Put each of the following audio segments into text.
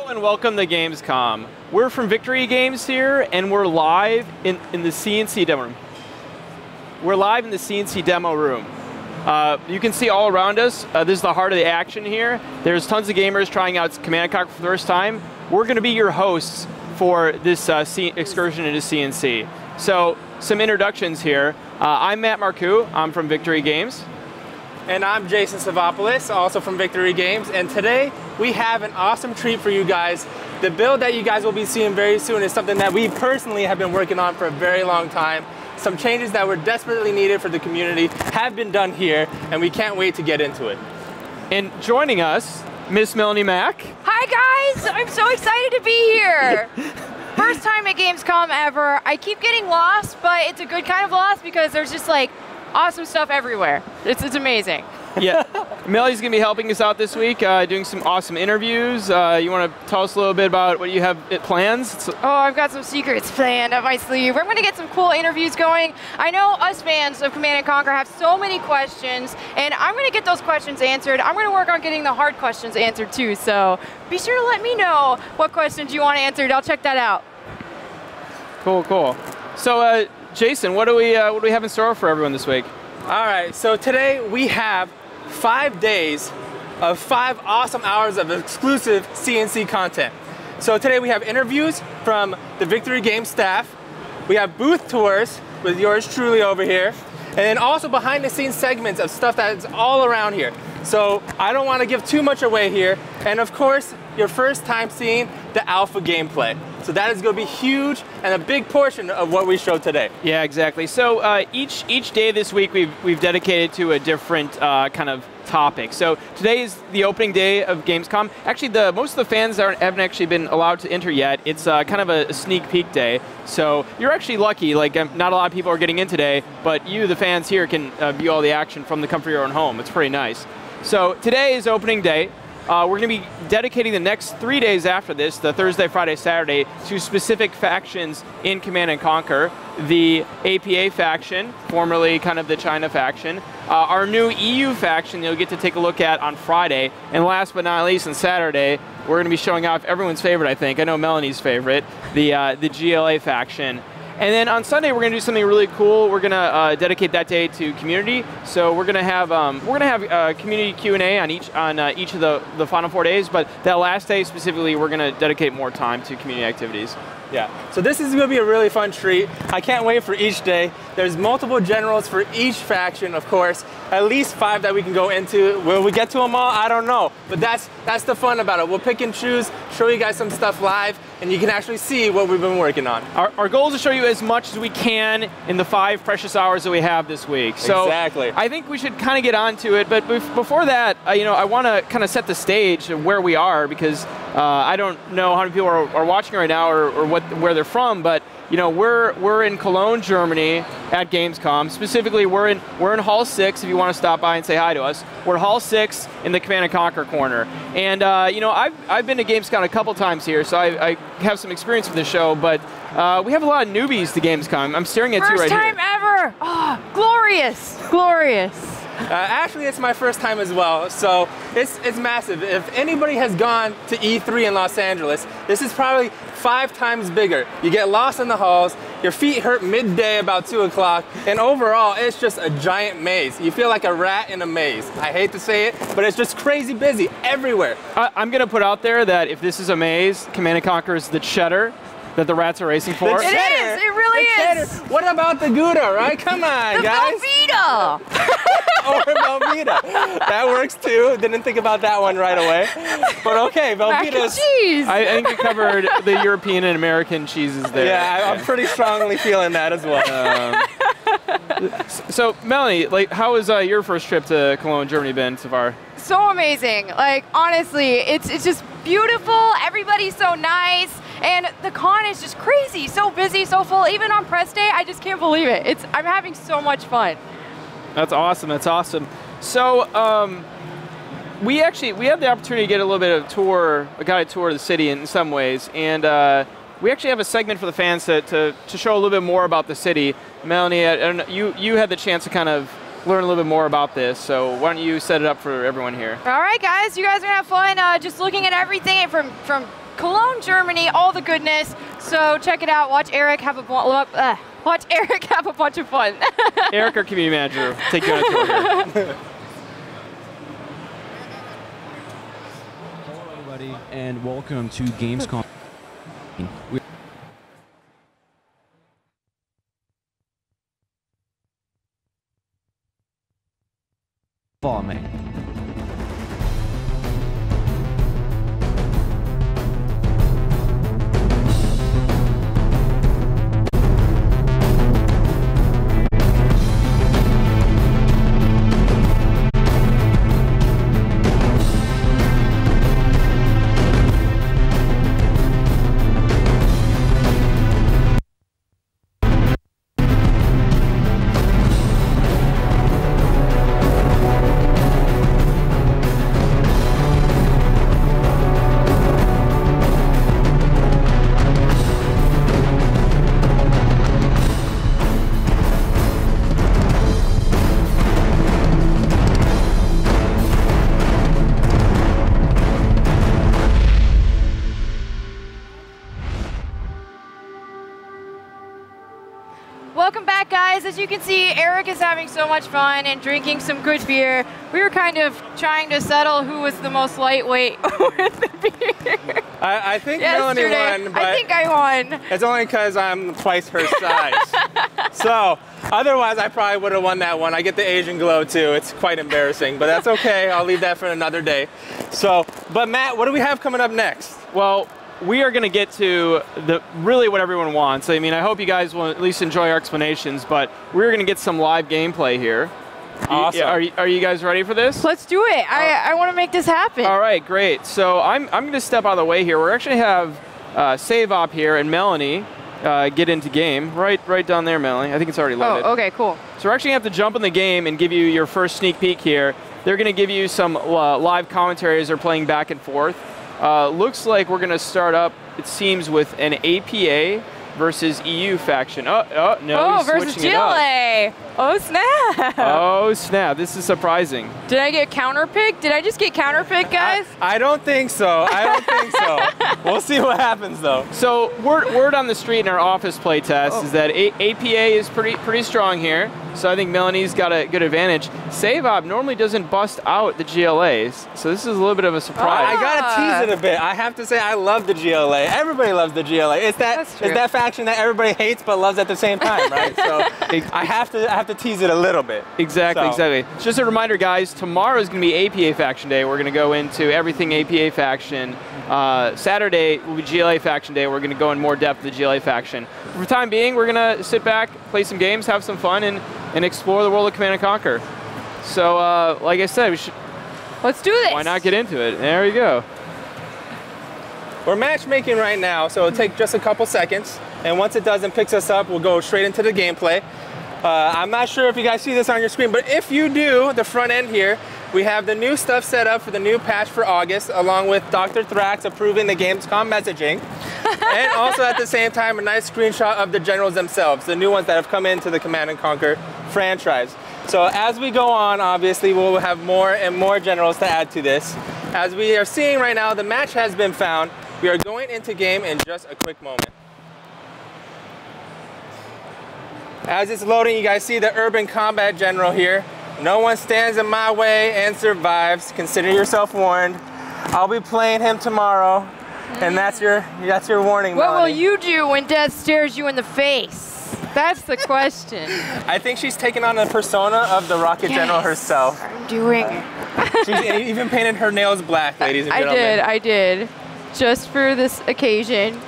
and welcome to Gamescom. We're from Victory Games here, and we're live in the CNC demo room. We're live in the CNC demo room. You can see all around us, this is the heart of the action here. There's tons of gamers trying out Command & Conquer for the first time. We're going to be your hosts for this excursion into CNC. So, some introductions here. I'm Matt Marcoux, I'm from Victory Games. And I'm Jason Savopoulos, also from Victory Games, and today we have an awesome treat for you guys. The build that you guys will be seeing very soon is something that we personally have been working on for a very long time. Some changes that were desperately needed for the community have been done here, and we can't wait to get into it. And joining us, Miss Melanie Mack. Hi guys, I'm so excited to be here. First time at Gamescom ever. I keep getting lost, but it's a good kind of lost because there's just like awesome stuff everywhere. It's amazing. Yeah, Melanie's going to be helping us out this week, doing some awesome interviews. You want to tell us a little bit about what you have plans? Oh, I've got some secrets planned up my sleeve. We're going to get some cool interviews going. I know us fans of Command & Conquer have so many questions, and I'm going to get those questions answered. I'm going to work on getting the hard questions answered too, so be sure to let me know what questions you want answered. I'll check that out. Cool, cool. So, Jason, what do we have in store for everyone this week? All right, so today we have 5 days of 5 awesome hours of exclusive CNC content. So today we have interviews from the Victory Games staff. We have booth tours with yours truly over here. And then also behind the scenes segments of stuff that's all around here. So I don't want to give too much away here. And of course, your first time seeing the alpha gameplay. So that is going to be huge and a big portion of what we showed today. Yeah, exactly. So each day this week we've dedicated to a different kind of topic. So today is the opening day of Gamescom. Actually, most of the fans haven't actually been allowed to enter yet. It's kind of a sneak peek day. So you're actually lucky. Like, not a lot of people are getting in today, but you, the fans here, can view all the action from the comfort of your own home. It's pretty nice. So today is opening day. We're going to be dedicating the next 3 days after this, the Thursday, Friday, Saturday, to specific factions in Command & Conquer. The APA faction, formerly kind of the China faction. Our new EU faction you'll get to take a look at on Friday. And last but not least, on Saturday, we're going to be showing off everyone's favorite, I think. I know Melanie's favorite, the GLA faction. And then on Sunday, we're going to do something really cool. We're going to dedicate that day to community. So we're going to have community Q&A on each of the final 4 days. But that last day specifically, we're going to dedicate more time to community activities. Yeah, so this is going to be a really fun treat. I can't wait for each day. There's multiple generals for each faction, of course. At least 5 that we can go into. Will we get to them all? I don't know. But that's the fun about it. We'll pick and choose, show you guys some stuff live, and you can actually see what we've been working on. Our goal is to show you as much as we can in the 5 precious hours that we have this week. So exactly. I think we should kind of get on to it. But before that, I want to kind of set the stage of where we are, because I don't know how many people are watching right now or where they're from, but we're in Cologne, Germany at Gamescom. Specifically, we're in Hall 6 if you want to stop by and say hi to us. We're Hall 6 in the Command & Conquer corner. And I've been to Gamescom a couple times here, so I have some experience with the show, but we have a lot of newbies to Gamescom. I'm staring at you right here. First time ever! Oh, glorious, glorious. Actually, it's my first time as well, so it's massive. If anybody has gone to E3 in Los Angeles, this is probably 5 times bigger. You get lost in the halls, your feet hurt midday about 2 o'clock, and overall, it's just a giant maze. You feel like a rat in a maze. I hate to say it, but it's just crazy busy everywhere. I'm going to put out there that if this is a maze, Command & Conquer is the cheddar that the rats are racing for. It is, it really is. What about the Gouda, right? Come on, guys. Velveeta. Or Velveeta. That works too. Didn't think about that one right away. But okay, Velveeta's. I think you covered the European and American cheeses there. Yeah, I'm pretty strongly feeling that as well. So, Melanie, how has your first trip to Cologne, Germany been so far? So amazing. Like, honestly, it's just beautiful. Everybody's so nice. And the con is just crazy. So busy, so full. Even on press day, I just can't believe it. I'm having so much fun. That's awesome. That's awesome. So, we had the opportunity to get a little bit of a guided tour of the city in some ways, and we actually have a segment for the fans to show a little bit more about the city. Melanie, you had the chance to kind of learn a little bit more about this, so why don't you set it up for everyone here? All right, guys, you guys are gonna have fun just looking at everything from Cologne, Germany, all the goodness. So check it out. Watch Eric have a bunch of fun. Eric, our community manager, take you on a tour here. Hello, everybody, and welcome to Gamescom. Follow me. Welcome back, guys. As you can see, Eric is having so much fun and drinking some good beer. We were kind of trying to settle who was the most lightweight with the beer. I think Melanie won, but I think I won. It's only because I'm twice her size. So, otherwise I probably would have won that one. I get the Asian glow too. It's quite embarrassing, but that's okay. I'll leave that for another day. So, but Matt, what do we have coming up next? Well, we are going to get to really what everyone wants. I mean, I hope you guys will at least enjoy our explanations, but we're going to get some live gameplay here. Awesome. Are you guys ready for this? Let's do it. I want to make this happen. All right, great. So I'm going to step out of the way here. We're actually have Save Op here and Melanie get into game. Right down there, Melanie. I think it's already loaded. Oh, okay, cool. So we're actually going to have to jump in the game and give you your first sneak peek here. They're going to give you some live commentary as they're playing back and forth. Looks like we're going to start up, it seems, with an APA versus EU faction. No, oh, he's versus switching it up. GLA. Oh, snap. Oh, snap. This is surprising. Did I get counterpicked? Did I just get counterpicked, guys? I don't think so. I don't think so. We'll see what happens, though. So word on the street in our office play test is that APA is pretty strong here. So I think Melanie's got a good advantage. Save Op normally doesn't bust out the GLAs, so this is a little bit of a surprise. I gotta tease it a bit. I have to say I love the GLA. Everybody loves the GLA. It's that faction that everybody hates but loves at the same time, right? So I have to tease it a little bit. Exactly. Just a reminder, guys. Tomorrow is going to be APA Faction Day. We're going to go into everything APA Faction. Saturday will be GLA Faction Day. We're going to go in more depth with the GLA Faction. For the time being, we're going to sit back, play some games, have some fun, and explore the world of Command & Conquer. So, like I said, we should... Let's do this. Why not get into it? There you go. We're matchmaking right now, so it'll take just a couple seconds. And once it does and picks us up, we'll go straight into the gameplay. I'm not sure if you guys see this on your screen, but if you do, the front end here, we have the new stuff set up for the new patch for August, along with Dr. Thrax approving the Gamescom messaging. And also at the same time, a nice screenshot of the generals themselves, the new ones that have come into the Command & Conquer franchise. So as we go on, obviously, we'll have more and more generals to add to this. As we are seeing right now, the match has been found. We are going into game in just a quick moment. As it's loading, you guys see the urban combat general here. No one stands in my way and survives. Consider yourself warned. I'll be playing him tomorrow, and that's your warning, What Melanie. will you do when death stares you in the face? That's the question. I think she's taken on the persona of the Rocket General herself. I'm doing She's even painted her nails black, ladies and gentlemen. I did. Just for this occasion.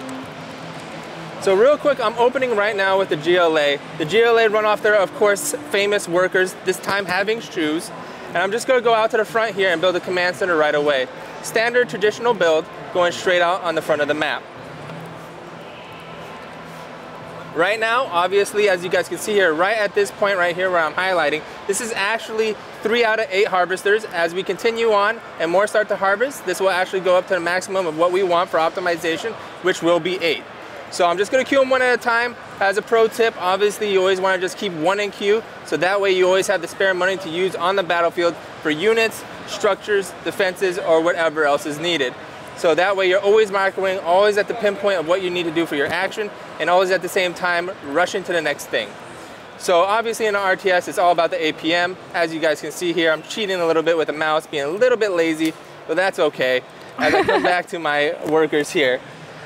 So real quick, I'm opening right now with the GLA. The GLA run off their, of course, famous workers, this time having shoes. And I'm just gonna go out to the front here and build a command center right away. Standard traditional build, going straight out on the front of the map. Right now, obviously, as you guys can see here, right at this point right here where I'm highlighting, this is actually 3 out of 8 harvesters. As we continue on and more start to harvest, this will actually go up to the maximum of what we want for optimization, which will be 8. So I'm just gonna queue them one at a time. As a pro tip, obviously you always wanna just keep one in queue, so that way you always have the spare money to use on the battlefield for units, structures, defenses, or whatever else is needed. So that way you're always microing, always at the pinpoint of what you need to do for your action, and always at the same time rushing to the next thing. So obviously in the RTS, it's all about the APM. As you guys can see here, I'm cheating a little bit with the mouse, being a little bit lazy, but that's okay. As I come back to my workers here,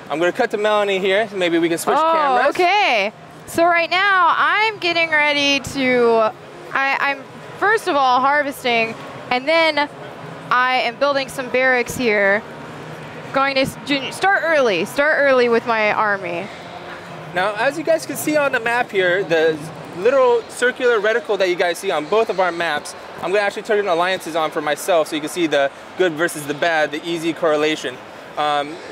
I'm gonna cut to Melanie here. Maybe we can switch cameras. Okay. So right now, I'm getting ready to, I'm first of all harvesting, and then I am building some barracks here. Going to start early with my army. Now, as you guys can see on the map here, the little circular reticle that you guys see on both of our maps, I'm going to actually turn alliances on for myself so you can see the good versus the bad, the easy correlation.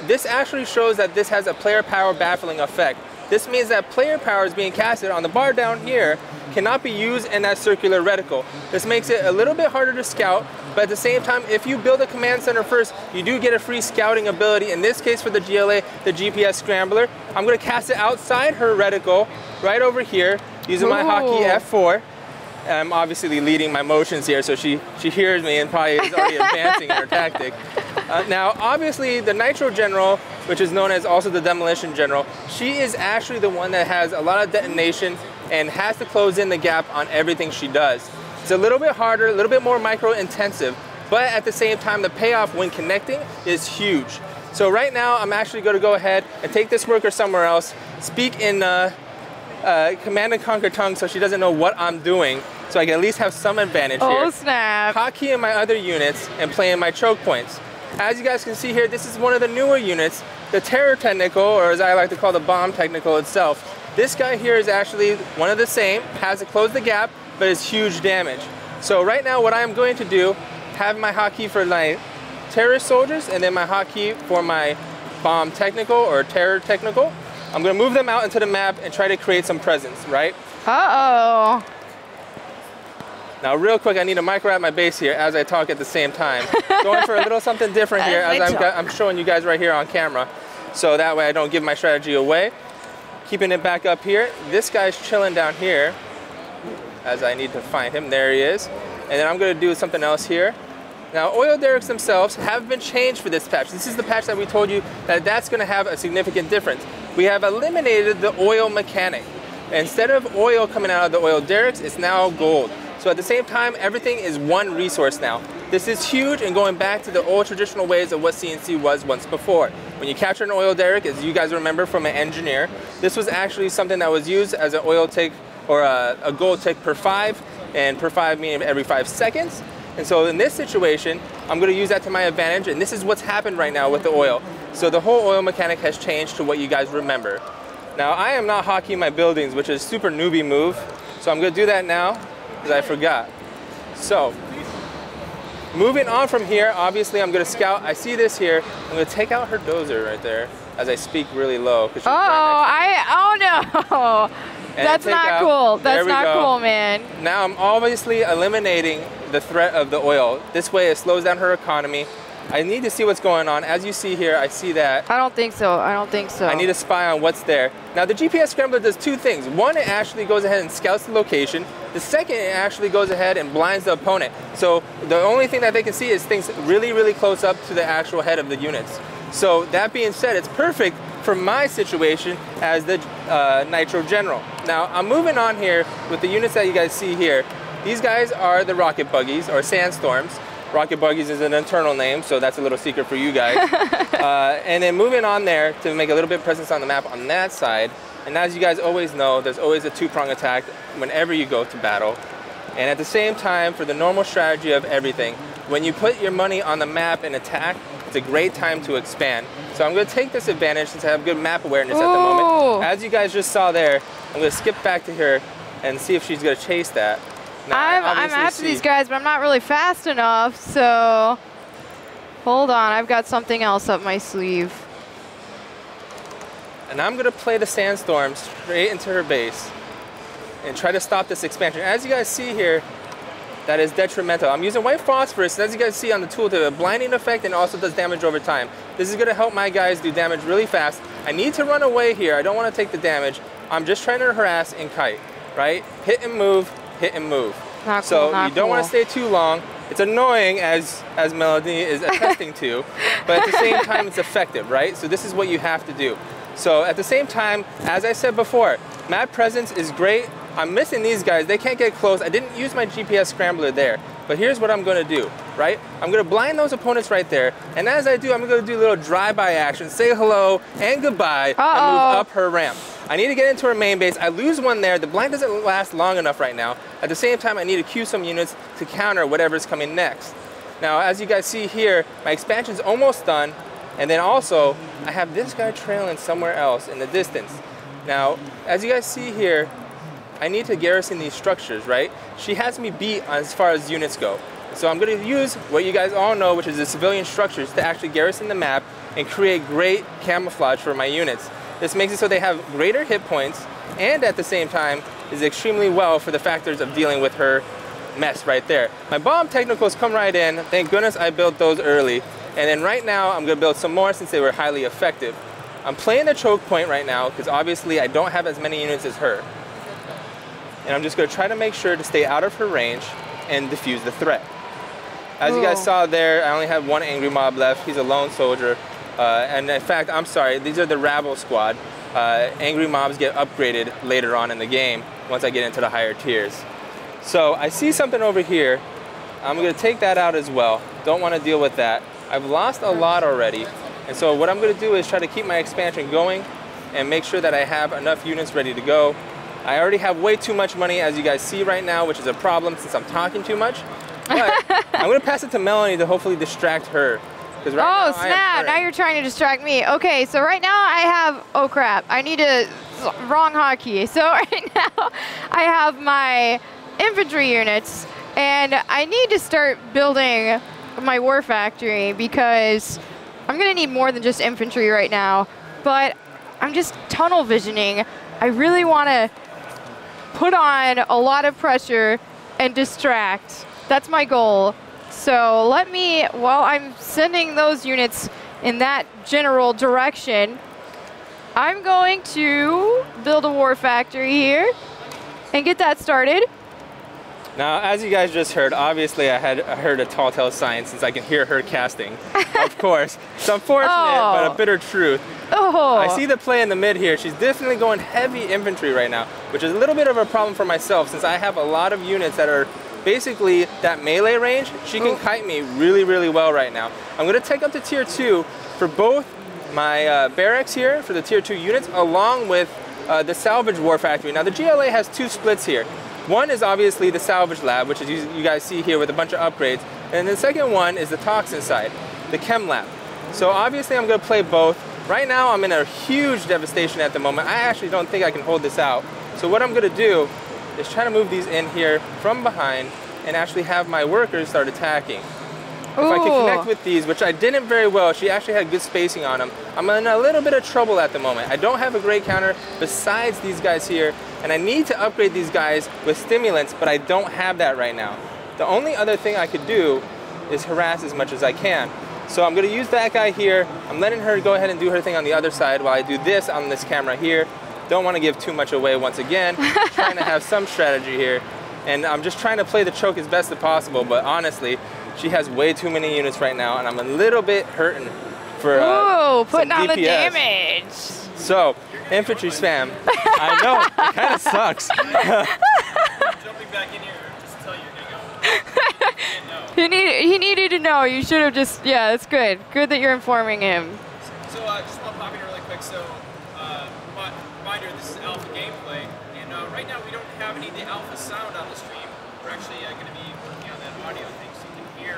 This actually shows that this has a player power baffling effect. This means that player power is being casted on the bar down here cannot be used in that circular reticle. This makes it a little bit harder to scout, but at the same time, if you build a command center first, you do get a free scouting ability. In this case for the GLA, the GPS Scrambler, I'm going to cast it outside her reticle, right over here, using my hotkey F4. I'm obviously leading my motions here, so she hears me and probably is already advancing in her tactic. Now, obviously, the Nitro General, which is known as also the Demolition General, she is actually the one that has a lot of detonation and has to close in the gap on everything she does. It's a little bit harder, a little bit more micro-intensive, but at the same time, the payoff when connecting is huge. So right now, I'm actually going to go ahead and take this worker somewhere else, speak in Command and Conquer tongue so she doesn't know what I'm doing, so I can at least have some advantage here. Oh snap! Hotkey in my other units and play in my choke points. As you guys can see here, this is one of the newer units, the Terror Technical, or as I like to call the Bomb Technical itself. This guy here is actually one of the same, has to close the gap, but it's huge damage. So right now what I'm going to do, have my hotkey for my terrorist soldiers and then my hotkey for my Bomb Technical or Terror Technical. I'm going to move them out into the map and try to create some presence, right? Uh-oh. Now real quick, I need to micro at my base here as I talk at the same time. Going for a little something different here as I'm showing you guys right here on camera. So that way I don't give my strategy away. Keeping it back up here. This guy's chilling down here as I need to find him. There he is. And then I'm going to do something else here. Now, oil derricks themselves have been changed for this patch. This is the patch that we told you that's going to have a significant difference. We have eliminated the oil mechanic. Instead of oil coming out of the oil derricks, it's now gold. So at the same time, everything is one resource now. This is huge and going back to the old traditional ways of what CNC was once before. When you capture an oil derrick, as you guys remember from an engineer, this was actually something that was used as an oil tick or a gold tick per 5, and per 5 meaning every 5 seconds. And so in this situation, I'm going to use that to my advantage, and this is what's happened right now with the oil. So the whole oil mechanic has changed to what you guys remember. Now I am not hotkeying my buildings, which is a super newbie move, so I'm going to do that now because I forgot. So moving on from here, obviously I'm going to scout. I see this here. I'm going to take out her dozer right there as I speak really low. Oh no! That's not cool. That's not cool, man. Now I'm obviously eliminating the threat of the oil. This way it slows down her economy. I need to see what's going on. As you see here, I see that. I don't think so. I don't think so. I need to spy on what's there. Now the GPS Scrambler does two things. One, it actually goes ahead and scouts the location. The second, it actually goes ahead and blinds the opponent. So the only thing that they can see is things really, really close up to the actual head of the units. So that being said, it's perfect for my situation as the Nitro General. Now I'm moving on here with the units that you guys see here. These guys are the rocket buggies or sandstorms. Rocket buggies is an internal name, so that's a little secret for you guys. And then moving on there to make a little bit of presence on the map on that side. And as you guys always know, there's always a two-prong attack whenever you go to battle. And at the same time, for the normal strategy of everything, when you put your money on the map and attack, it's a great time to expand. So I'm going to take this advantage since I have good map awareness at the moment. As you guys just saw there, I'm going to skip back to her and see if she's going to chase that. Now, I'm after these guys, but I'm not really fast enough, so hold on, I've got something else up my sleeve. And I'm going to play the sandstorm straight into her base and try to stop this expansion. As you guys see here, that is detrimental. I'm using white phosphorus, and as you guys see on the tool, to a blinding effect and also does damage over time. This is going to help my guys do damage really fast. I need to run away here. I don't want to take the damage. I'm just trying to harass and kite, right? Hit and move, hit and move. Not so cool, you don't want to stay too long. It's annoying, as Melody is attesting to, but at the same time, it's effective, right? So this is what you have to do. So at the same time, as I said before, map presence is great. I'm missing these guys. They can't get close. I didn't use my GPS scrambler there. But here's what I'm going to do, right? I'm going to blind those opponents right there. And as I do, I'm going to do a little drive-by action, say hello and goodbye, and move up her ramp. I need to get into her main base. I lose one there. The blind doesn't last long enough right now. At the same time, I need to queue some units to counter whatever's coming next. Now, as you guys see here, my expansion's almost done. And then also, I have this guy trailing somewhere else in the distance. Now, as you guys see here, I need to garrison these structures, right? She has me beat as far as units go. So I'm going to use what you guys all know, which is the civilian structures, to actually garrison the map and create great camouflage for my units. This makes it so they have greater hit points, and at the same time is extremely well for the factors of dealing with her mess right there. My bomb technicals come right in. Thank goodness I built those early. And then right now I'm going to build some more since they were highly effective. I'm playing the choke point right now because obviously I don't have as many units as her. And I'm just going to try to make sure to stay out of her range and defuse the threat. As you guys saw there, I only have one angry mob left. He's a lone soldier. And in fact, I'm sorry, these are the rabble squad. Angry mobs get upgraded later on in the game once I get into the higher tiers. So I see something over here. I'm going to take that out as well. Don't want to deal with that. I've lost a lot already. And so what I'm going to do is try to keep my expansion going and make sure that I have enough units ready to go. I already have way too much money, as you guys see right now, which is a problem since I'm talking too much. But I'm going to pass it to Melanie to hopefully distract her. Right now, snap, now you're trying to distract me. Okay, so right now I have, oh crap, I need to, wrong hotkey. So right now I have my infantry units, and I need to start building my war factory because I'm going to need more than just infantry right now. But I'm just tunnel visioning. I really want to put on a lot of pressure and distract. That's my goal. So let me, while I'm sending those units in that general direction, I'm going to build a war factory here and get that started. Now, as you guys just heard, obviously I heard a tall tale sign since I can hear her casting. Of course. It's unfortunate, but a bitter truth. I see the play in the mid here. She's definitely going heavy infantry right now, which is a little bit of a problem for myself since I have a lot of units that are basically that melee range. She can kite me really, really well right now. I'm going to take up to tier 2 for both my barracks here for the tier 2 units along with the salvage war factory. Now the GLA has two splits here. One is obviously the salvage lab, which is you guys see here with a bunch of upgrades. And the second one is the toxin side, the chem lab. So obviously I'm going to play both. Right now I'm in a huge devastation at the moment. I actually don't think I can hold this out. So what I'm going to do is try to move these in here from behind and actually have my workers start attacking. If I can connect with these, which I didn't very well, she actually had good spacing on them. I'm in a little bit of trouble at the moment. I don't have a great counter besides these guys here, and I need to upgrade these guys with stimulants, but I don't have that right now. The only other thing I could do is harass as much as I can. So I'm going to use that guy here. I'm letting her go ahead and do her thing on the other side while I do this on this camera here. Don't want to give too much away once again. Trying to have some strategy here. And I'm just trying to play the choke as best as possible, but honestly, she has way too many units right now, and I'm a little bit hurting for putting on DPS. the damage. So, infantry spam. I know, it kind of sucks. Jumping back in here just to tell you you're gonna go. He needed to know. You should have just, yeah, that's good. Good that you're informing him. So just want to pop in really quick. So, reminder, this is alpha gameplay, and right now we don't have any of the alpha sound on the stream. We're actually going to be working on that audio thing so you can hear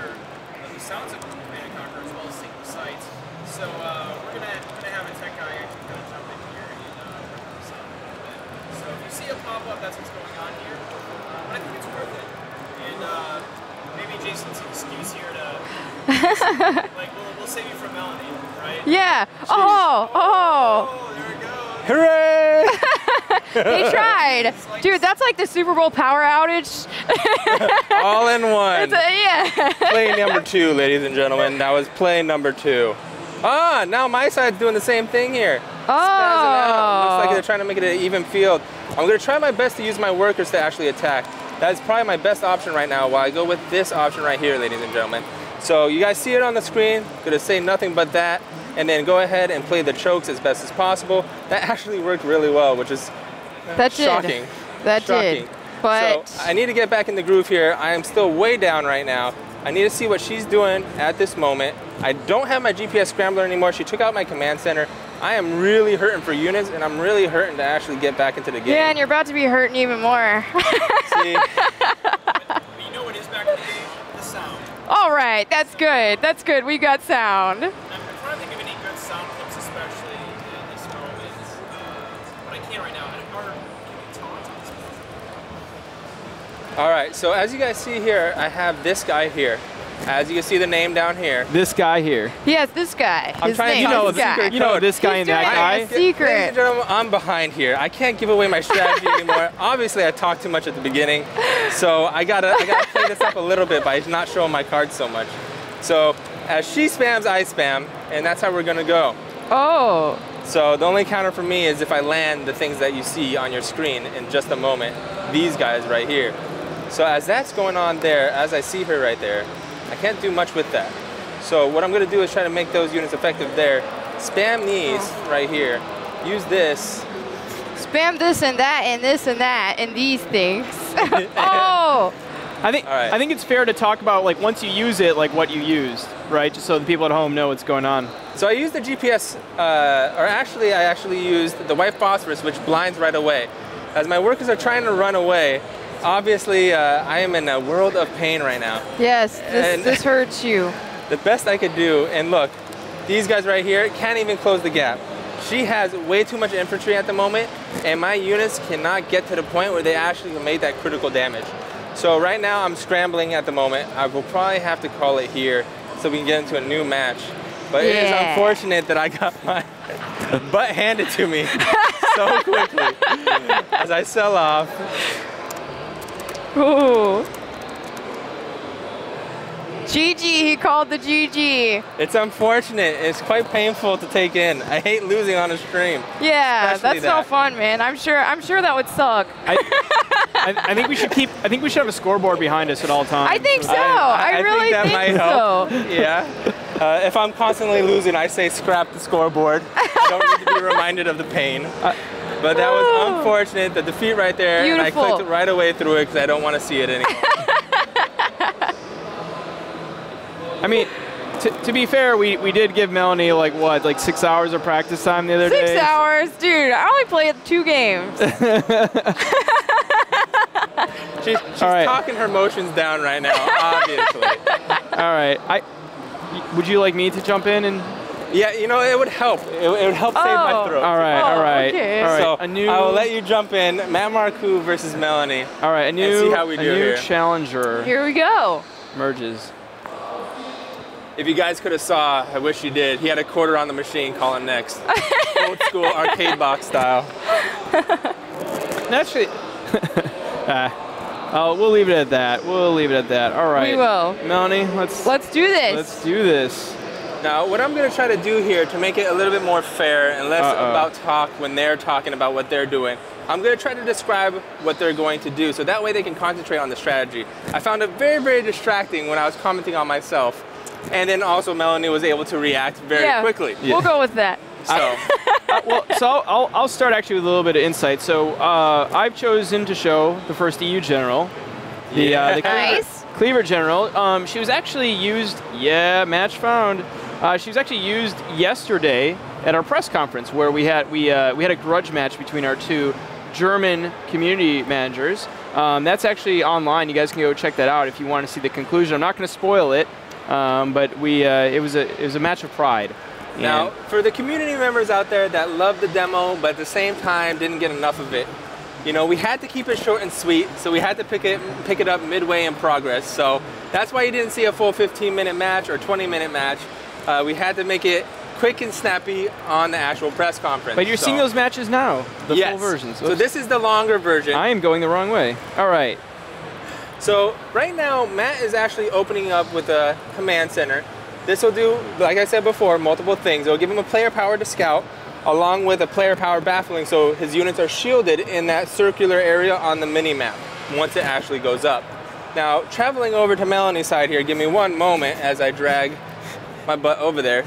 the sounds of Command & Conquer as well as sync the sites. So we're gonna have a tech guy actually kind of jump in here and work on the sound a little bit. So if you see a pop up, that's what's going on here. But I think it's worth it. And maybe Jason's excuse here to like we'll save you from Melanie, right? Yeah. Oh, there we go. Hooray! He tried. Dude, that's like the Super Bowl power outage. All in one. Yeah. Play number 2, ladies and gentlemen. That was play number 2. Ah, now my side's doing the same thing here. Spazzing out. Looks like they're trying to make it an even field. I'm going to try my best to use my workers to actually attack. That's probably my best option right now, while I go with this option right here, ladies and gentlemen. So you guys see it on the screen, gonna say nothing but that, and then go ahead and play the chokes as best as possible. That actually worked really well, which is shocking. That did. But so I need to get back in the groove here. I am still way down right now. I need to see what she's doing at this moment. I don't have my GPS scrambler anymore. She took out my command center. I am really hurting for units, and I'm really hurting to actually get back into the game. yeah, and you're about to be hurting even more. See? You know what is back in the day? The sound. All right, that's good. That's good. We got sound. I'm trying to think of any good sound clips, especially in this moment. But I can't right now. Or can we taunt at this point? All right, so as you guys see here, I have this guy here. As you can see the name down here. This guy here. Yes, this guy. I'm His trying to name know is the this guy. secret You know this guy He's and that doing guy. it. Secret. Ladies and gentlemen, I'm behind here. I can't give away my strategy anymore. Obviously, I talked too much at the beginning, so I gotta play this up a little bit by not showing my cards so much. So as she spams, I spam, and that's how we're gonna go. Oh. So the only counter for me is if I land the things that you see on your screen in just a moment. These guys right here. So as that's going on there, as I see her right there, I can't do much with that. So what I'm gonna do is try to make those units effective there. Spam these right here. Use this. Spam this and that and this and that and these things. Oh. I think it's fair to talk about, like, once you use it, like what you used, right? Just so the people at home know what's going on. So I used the GPS, I actually used the white phosphorus, which blinds right away. As my workers are trying to run away, obviously I am in a world of pain right now. Yes, this hurts you. The best I could do, and look, these guys right here can't even close the gap. She has way too much infantry at the moment, and my units cannot get to the point where they actually made that critical damage. So right now I'm scrambling at the moment. I will probably have to call it here so we can get into a new match. But it is unfortunate that I got my butt handed to me so quickly as I sell off. Ooh. GG, he called the GG. It's unfortunate. It's quite painful to take in. I hate losing on a stream. Yeah, Especially that's no fun, man. I'm sure that would suck. I think we should have a scoreboard behind us at all times. I think so. I really think that think might so. help. Yeah. If I'm constantly losing, I say scrap the scoreboard. I don't need to be reminded of the pain. But that was unfortunate, the defeat right there. Beautiful. And I clicked right away through it because I don't want to see it anymore. I mean, to be fair, we did give Melanie like 6 hours of practice time the other day. 6 hours? Dude, I only played 2 games. She's talking her emotions down right now, obviously. All right. Would you like me to jump in and? Yeah, you know, it would help. It would help save my throat. All right. Okay. All right. So I will let you jump in. Matt Marcoux versus Melanie. All right. And see how we do a new here. challenger Here we go. merges. If you guys could have saw, I wish you did. He had a quarter on the machine calling next. Old school arcade box style. Actually, we'll leave it at that. We'll leave it at that. All right. We will. Melanie, Let's do this. let's do this. Now, what I'm going to try to do here to make it a little bit more fair and less about talk when they're talking about what they're doing, I'm going to try to describe what they're going to do so that way they can concentrate on the strategy. I found it very, very distracting when I was commenting on myself. And then also Melanie was able to react very quickly. We'll go with that. So, I'll start actually with a little bit of insight. So I've chosen to show the first EU general, the Nice. Cleaver general. She was actually used. Yeah, match found. She was actually used yesterday at our press conference where we had a grudge match between our 2 German community managers. That's actually online. You guys can go check that out if you want to see the conclusion. I'm not going to spoil it. But it was a match of pride. Now, for the community members out there that loved the demo, but at the same time didn't get enough of it, you know, we had to keep it short and sweet, so we had to pick it up midway in progress. So that's why you didn't see a full 15-minute match or 20-minute match. We had to make it quick and snappy on the actual press conference. But you're seeing those matches now, the full versions. So this is the longer version. I am going the wrong way. All right. So right now, Matt is actually opening up with a command center. This will do, like I said before, multiple things. It will give him a player power to scout, along with a player power baffling, so his units are shielded in that circular area on the mini-map. once it actually goes up. Now, traveling over to Melanie's side here, give me one moment as I drag my butt over there.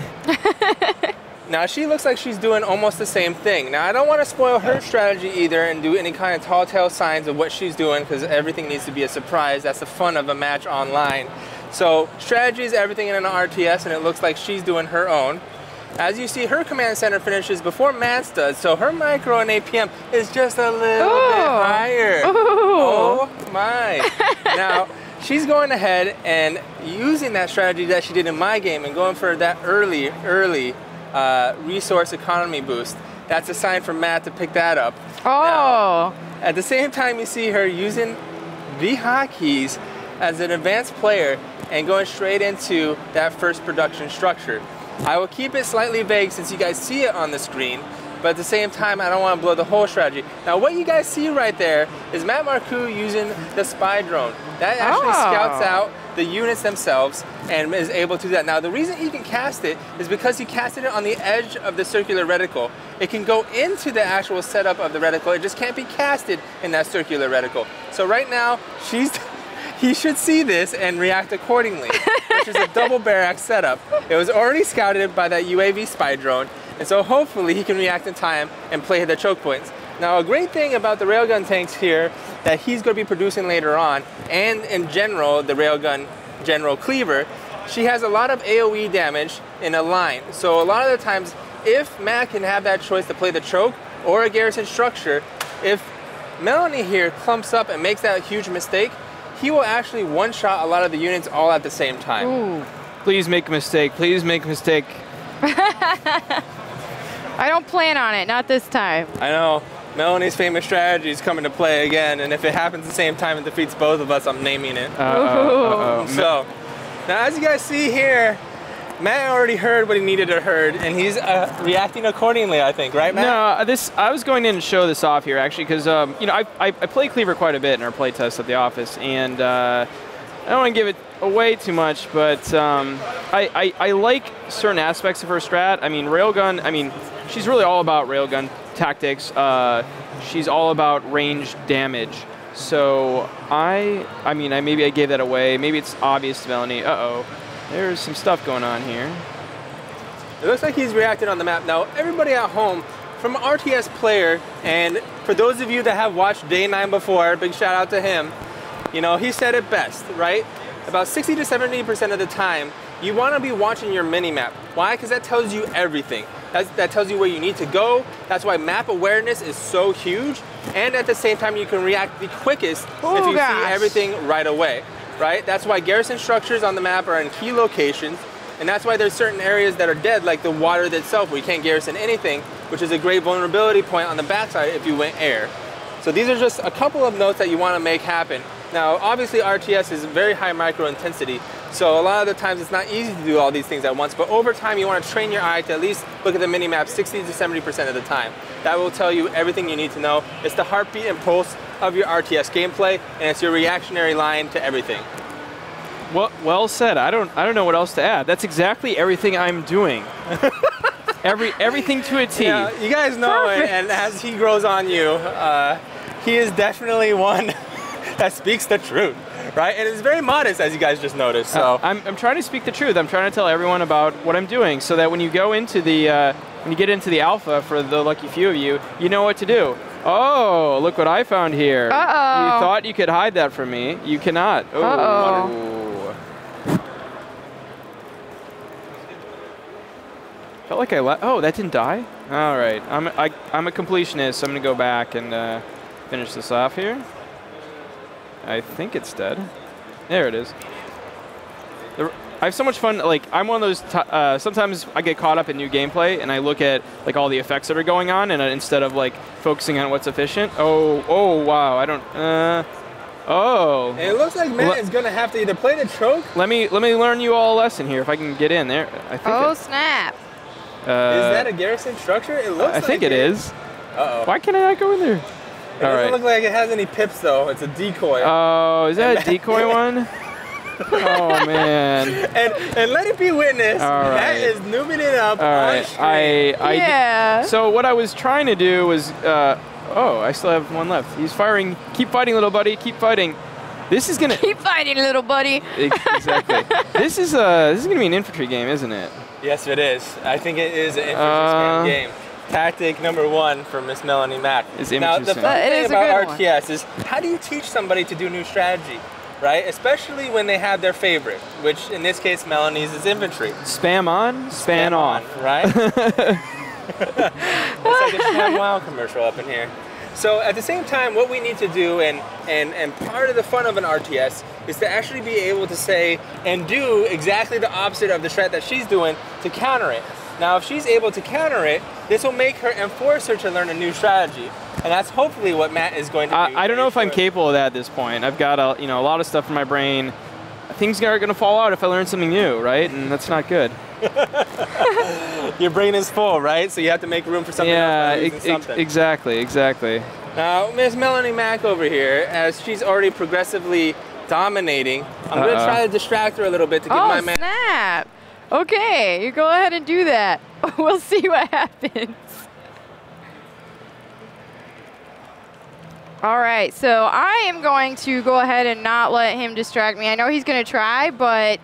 Now, she looks like she's doing almost the same thing. Now, I don't want to spoil her strategy either and do any kind of tall tale signs of what she's doing, because everything needs to be a surprise. That's the fun of a match online. So, strategy is everything in an RTS, and it looks like she's doing her own. As you see, her command center finishes before Matt's does, so her micro and APM is just a little bit higher. Oh my. Now, she's going ahead and using that strategy that she did in my game and going for that early resource economy boost. That's a sign for Matt to pick that up. Now, at the same time, you see her using the hotkeys as an advanced player and going straight into that first production structure. I will keep it slightly vague since you guys see it on the screen, but at the same time, I don't want to blow the whole strategy. Now, what you guys see right there is Matt Marcoux using the spy drone. That actually scouts out the units themselves and is able to do that. Now, the reason he can cast it is because he casted it on the edge of the circular reticle. It can go into the actual setup of the reticle. It just can't be casted in that circular reticle. So right now, he should see this and react accordingly, which is a double barrack setup. It was already scouted by that UAV spy drone, and so hopefully he can react in time and play the choke points. Now, a great thing about the railgun tanks here that he's going to be producing later on, and in general, the railgun General Cleaver, she has a lot of AoE damage in a line. So a lot of the times, if Matt can have that choice to play the choke or a garrison structure, if Melanie here clumps up and makes that huge mistake, he will actually one-shot a lot of the units all at the same time. Ooh. Please make a mistake. Please make a mistake. I don't plan on it, not this time. I know. Melanie's famous strategy is coming to play again, and if it happens at the same time and defeats both of us, I'm naming it. So, now as you guys see here, Matt already heard what he needed to heard, and he's reacting accordingly, I think, right, Matt? No, I was going in to show this off here, actually, because you know, I play Cleaver quite a bit in our play test at the office, and I don't want to give it away too much, but I like certain aspects of her strat. I mean, railgun, I mean, she's really all about railgun tactics. She's all about range damage. So maybe I gave that away. Maybe it's obvious to Melanie. There's some stuff going on here. It looks like he's reacted on the map. Now, everybody at home, from an RTS player, and for those of you that have watched Day 9 before, big shout out to him, you know, he said it best, right? About 60 to 70% of the time, you want to be watching your mini-map. Why? Because that tells you everything. That tells you where you need to go. That's why map awareness is so huge. And at the same time, you can react the quickest if you see everything right away. Right? That's why garrison structures on the map are in key locations, and that's why there's certain areas that are dead, like the water itself, where you can't garrison anything, which is a great vulnerability point on the backside if you went air. So these are just a couple of notes that you want to make happen. Now, obviously RTS is very high micro intensity, so a lot of the times it's not easy to do all these things at once, but over time you want to train your eye to at least look at the mini-map 60 to 70% of the time. That will tell you everything you need to know. It's the heartbeat and pulse of your RTS gameplay, and it's your reactionary line to everything. Well said. I don't know what else to add. That's exactly everything I'm doing. Everything to a T. Yeah, you guys know it, and as he grows on you, he is definitely one that speaks the truth, right? And it's very modest, as you guys just noticed. So I'm trying to speak the truth. I'm trying to tell everyone about what I'm doing, so that when you go into the when you get into the alpha, for the lucky few of you, you know what to do. Oh, look what I found here. Uh-oh. You thought you could hide that from me. You cannot. Oh. Uh-oh. Felt like oh, that didn't die? All right. I'm a completionist, so I'm going to go back and finish this off here. I think it's dead. There it is. I have so much fun. Like, I'm one of those. Sometimes I get caught up in new gameplay, and I look at like all the effects that are going on, and instead of like focusing on what's efficient. Oh, wow. I don't. Oh. And it looks like Matt is gonna have to either play the choke. Let me learn you all a lesson here. If I can get in there, I think. Snap! Is that a garrison structure? It looks. I think it is. Why can't I not go in there? It doesn't look like it has any pips though. It's a decoy. Oh, is that a decoy one? Oh man! And let it be witnessed. That is noobing it up on stream. So what I was trying to do was Oh, I still have one left. He's firing. Keep fighting, little buddy. Keep fighting. This is gonna Keep fighting, little buddy. exactly. This is gonna be an infantry game, isn't it? Yes, it is. I think it is an infantry spam game. Tactic number 1 for Miss Melanie Mack. Is now, the infantry fun It thing is a about good RTS is how do you teach somebody to do new strategy, right? Especially when they have their favorite, which in this case, Melanie's is infantry. Spam on, span off. Right? It's like a ShamWow commercial up in here. So at the same time, what we need to do, and part of the fun of an RTS, is to actually be able to say and do exactly the opposite of the strat that she's doing to counter it. Now, if she's able to counter it, this will make her and force her to learn a new strategy. And that's hopefully what Matt is going to do. I don't know if I'm capable of that at this point. I've got a lot of stuff in my brain. Things are going to fall out if I learn something new, right? And that's not good. Your brain is full, right? So you have to make room for something else by using something. Exactly. Now, Miss Melanie Mack over here, as she's already progressively dominating, I'm going to try to distract her a little bit to give my man... Snap! Okay, you go ahead and do that. We'll see what happens. All right, so I am going to go ahead and not let him distract me. I know he's going to try, but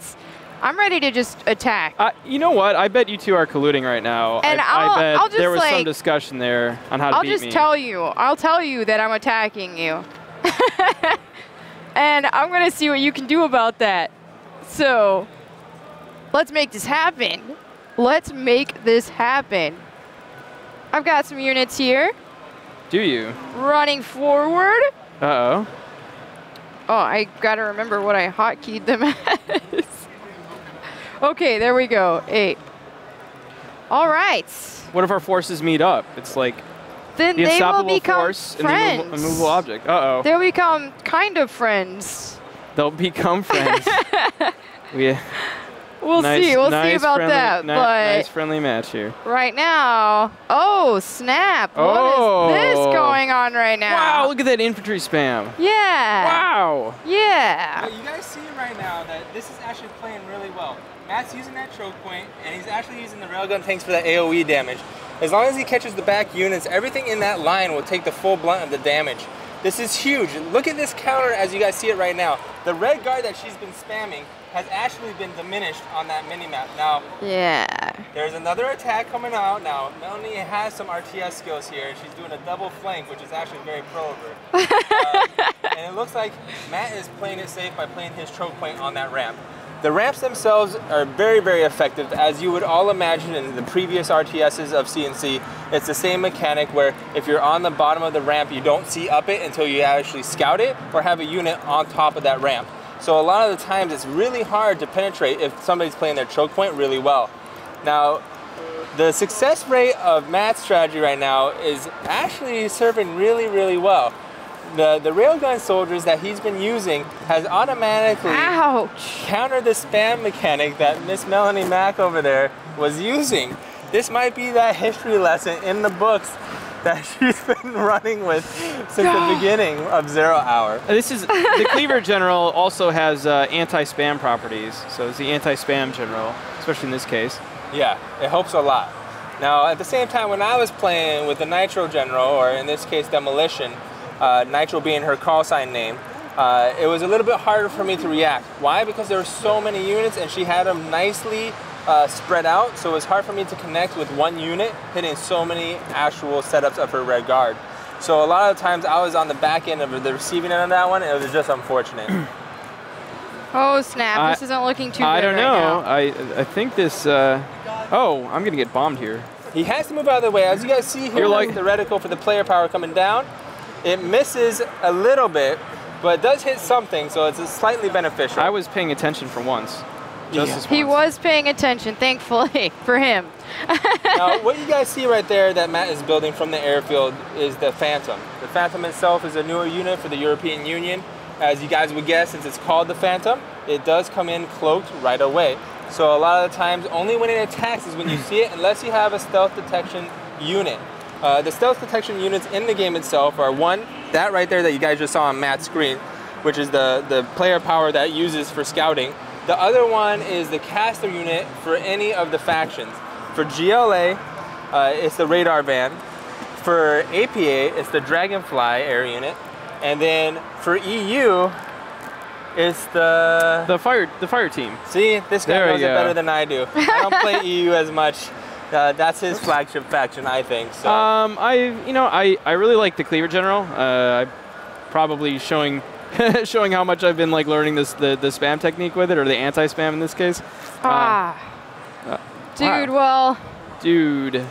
I'm ready to just attack. You know what? I bet you two are colluding right now. And I bet I'll just there was some discussion there on how to beat me. I'll just tell you. I'll tell you that I'm attacking you. And I'm going to see what you can do about that. So let's make this happen. Let's make this happen. I've got some units here. Do you? Running forward. Uh-oh. Oh, I got to remember what I hotkeyed them as. Okay, there we go. 8. All right. What if our forces meet up? It's like then the they will unstoppable become force friends. and the immovable object. Uh-oh. They'll become kind of friends. They'll become friends. We'll see. We'll see about friendly, that. But nice friendly match here. right now, oh snap! What is this going on right now? Wow! Look at that infantry spam. Yeah. Wow. Yeah. Well, you guys see right now that this is actually playing really well. Matt's using that choke point, and he's actually using the railgun tanks for that AoE damage. As long as he catches the back units, everything in that line will take the full blunt of the damage. This is huge. Look at this counter as you guys see it right now. The red guard that she's been spamming has actually been diminished on that mini-map. Now, Yeah. there's another attack coming out. Now, Melanie has some RTS skills here, and she's doing a double flank, which is actually very pro of her. And it looks like Matt is playing it safe by playing his choke point on that ramp. The ramps themselves are very, very effective, as you would all imagine in the previous RTSs of CNC. It's the same mechanic where if you're on the bottom of the ramp, you don't see up it until you actually scout it or have a unit on top of that ramp. So a lot of the times it's really hard to penetrate if somebody's playing their choke point really well. Now, the success rate of Matt's strategy right now is actually serving really, really well. The railgun soldiers that he's been using has automatically countered the spam mechanic that Miss Melanie Mack over there was using. This might be that history lesson in the books that she's been running with since the beginning of 0 Hour. This is the Cleaver General also has anti-spam properties, so it's the anti-spam general, especially in this case. Yeah, it helps a lot. Now, at the same time, when I was playing with the Nitro General, or in this case, Demolition, Nitro being her call sign name, it was a little bit harder for me to react. Why? Because there were so many units and she had them nicely spread out, so it was hard for me to connect with one unit, hitting so many actual setups of her red guard. So a lot of the times I was on the back end of the receiving end of that one, and it was just unfortunate. Oh snap, this isn't looking too good I don't know. right I think this, oh, I'm gonna get bombed here. He has to move out of the way. As you guys see here, the reticle for the player power coming down. It misses a little bit, but it does hit something, so it's slightly beneficial. I was paying attention for once. He was paying attention, thankfully, for him. Now, what you guys see right there that Matt is building from the airfield is the Phantom. The Phantom itself is a newer unit for the European Union. As you guys would guess, since it's called the Phantom, it does come in cloaked right away. So a lot of the times, only when it attacks is when you see it, unless you have a stealth detection unit. The stealth detection units in the game itself are one, that right there that you guys just saw on Matt's screen, which is the player power that uses for scouting. The other one is the caster unit for any of the factions. For GLA, it's the radar van. For APA, it's the Dragonfly air unit. And then for EU, it's the fire team. See, this guy There knows you it go. better than I do. I don't play EU as much. That's his flagship faction, I think. So. I really like the Cleaver General. I probably showing showing how much I've been like learning the spam technique with it, or the anti-spam in this case. Dude, wow. well. Dude.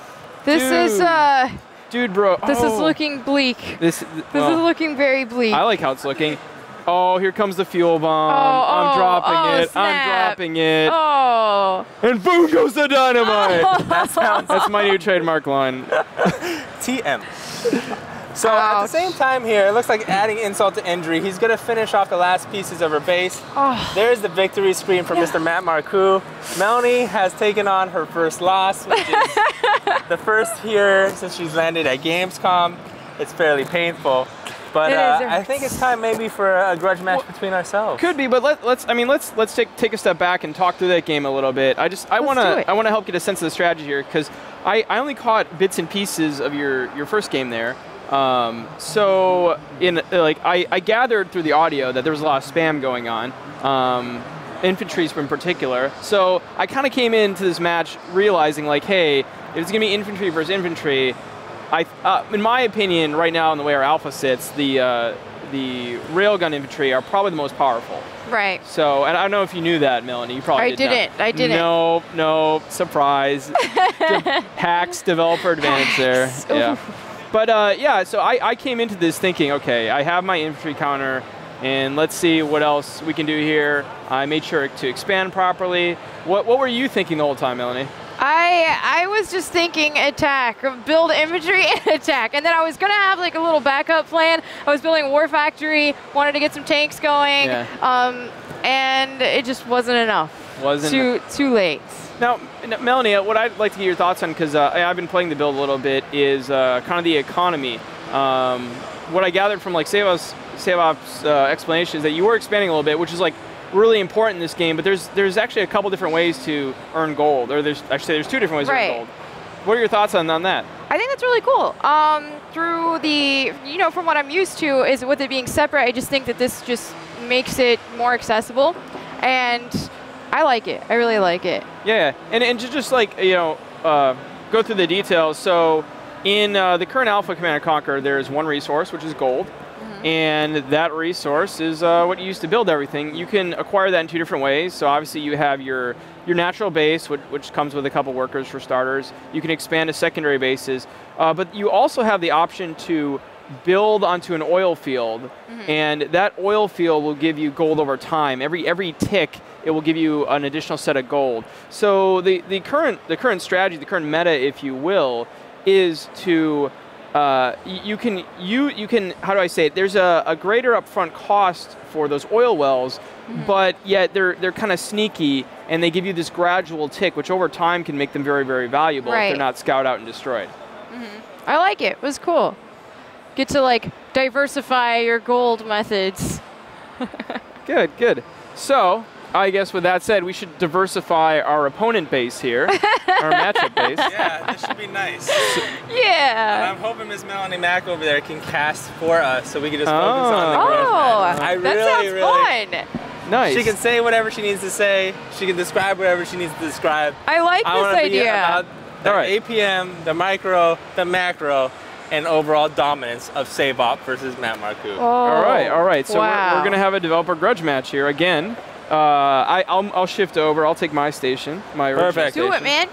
Dude, bro. This is looking bleak. This is looking very bleak. I like how it's looking. Oh, here comes the fuel bomb. I'm dropping it. Snap. I'm dropping it. Oh. And boom goes the dynamite. That's my new trademark line. TM. So at the same time here, it looks like adding insult to injury. He's going to finish off the last pieces of her base. Oh. There's the victory screen from Mr. Matt Marcoux. Melanie has taken on her first loss, which is the first here since she's landed at Gamescom. It's fairly painful. But I think it's time maybe for a grudge match between ourselves. Could be, but let's take a step back and talk through that game a little bit. I want to help get a sense of the strategy here, because I only caught bits and pieces of your first game there. So I gathered through the audio that there was a lot of spam going on, infantries in particular. So I kind of came into this match realizing like, hey, if it's gonna be infantry versus infantry, in my opinion, right now in the way our alpha sits, the railgun infantry are probably the most powerful. Right. So, and I don't know if you knew that, Melanie. You probably didn't. I didn't. No, surprise. Hacks, developer advantage there. Yeah. But yeah, so I came into this thinking, okay, I have my infantry counter, and let's see what else we can do here. I made sure to expand properly. What were you thinking the whole time, Melanie? I was just thinking attack, build infantry and attack, and then I was gonna have like a little backup plan. I was building a war factory, wanted to get some tanks going, and it just wasn't enough. Too late. Now, Melanie, what I'd like to get your thoughts on, because I've been playing the build a little bit, is kind of the economy. What I gathered from like Savov's explanation is that you were expanding a little bit, which is like really important in this game, but there's actually a couple different ways to earn gold, or there's two different ways to earn gold. What are your thoughts on that? I think that's really cool. Through the, from what I'm used to, is with it being separate, I just think that this just makes it more accessible, and I like it. I really like it. Yeah, and to just like, go through the details. So in the current Alpha Command & Conquer, there's one resource, which is gold. And that resource is what you use to build everything. You can acquire that in two different ways. So obviously you have your natural base, which comes with a couple workers for starters. You can expand to secondary bases. But you also have the option to build onto an oil field. And that oil field will give you gold over time. Every tick, it will give you an additional set of gold. So the current strategy, the current meta, if you will, is to you can how do I say it? There's a greater upfront cost for those oil wells, but yet they're kind of sneaky, and they give you this gradual tick, which over time can make them very, very valuable if they're not scouted out and destroyed. I like it. It was cool. Get to like diversify your gold methods. Good. So I guess with that said, we should diversify our opponent base here, our matchup base. Yeah, this should be nice. Yeah. And I'm hoping Miss Melanie Mack over there can cast for us so we can just focus on the grudge match. That sounds fun. Nice. She can say whatever she needs to say. She can describe whatever she needs to describe. I like this idea. About the APM, the micro, the macro, and overall dominance of Savop versus Matt Marcoux. All right. So we're going to have a developer grudge match here again. I'll shift over. I'll take my station. Perfect. Do it, man.